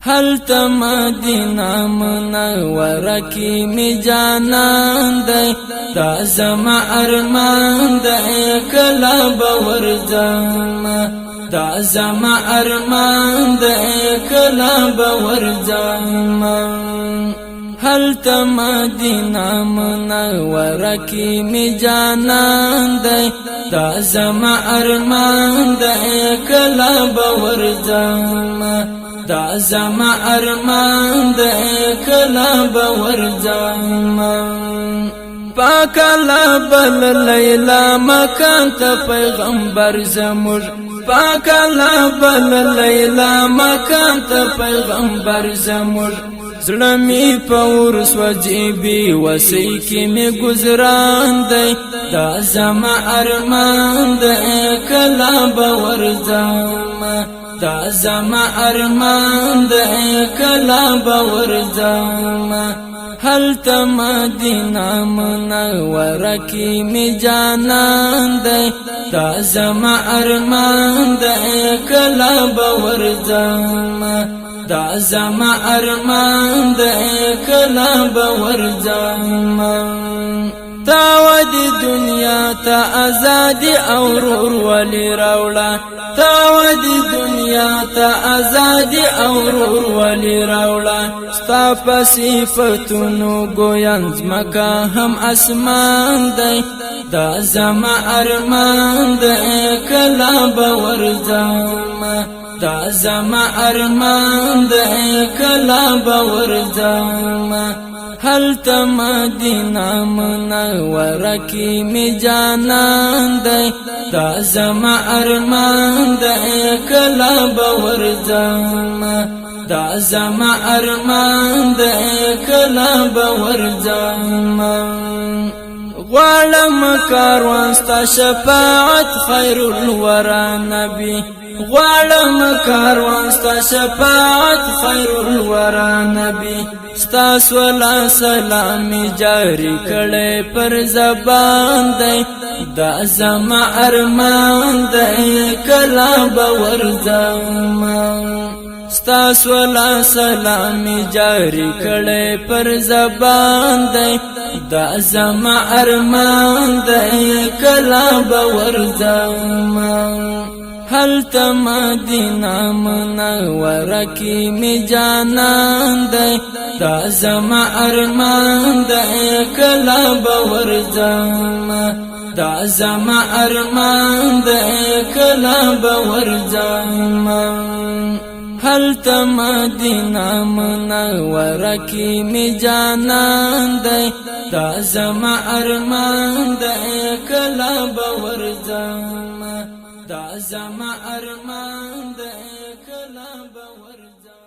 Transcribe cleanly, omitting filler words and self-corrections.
هلته مدینه منوره کی می جانان دی دا زما ارمان دی کله به ورځم دا زما ارمان دی کله به ورځم هلته مدینه منوره کی می جانان دی دا زما ارمان دی کله به ورځم دا زما ارمان دی کله به ورځم پاک الله بل لیلا مکان ته پیغمبر زموږ پاک الله بل لیلا مکان ته پیغمبر زموږ زړه می پور سوځي بي وسې کې می گزاران دی دا زما ارمان دی کله به ورځم دا زما ارمان دی کله به ورځم هلته مدینه منوره کی می جانان دی دا زما ارمان دی کله به ورځم دا زما ارمان دی کله به ورځم تاودی دنیا تا آزادی او رور ولی راولا تاودی دنیا تا آزادی او رور ولی راولا ستا پا صفتونو گویان زمکا هم اسمان دی دا زما ارمان دی کله به ورځم دا زما ارمان دی کله به ورځم هلته مدینه منوره کی می جانان دی دا زما ارمان دی کله به ورځم دا زما ارمان دی کله به ورځم غواړم کاروان ستا شفاعت خیر الورا نبی غواړم کاروان ستا شفاعت خیر الورا نبی ستا صلا سلام جاری کړي پر زبان دی دا زما ارمان دی کله به ورځم ستا صلا سلام جاری کړي پر زبان دی دا زما ارمان دی کله به ورځم هلته مدینه منوره کی می جانان دی دا زما ارمان دی کله به ورځم دا زما ارمان دی کله به ورځم هلته مدینه منوره کی می جانان دی دا زما ارمان دی کله به ورځم دا زما ارمان دی کله به ورځم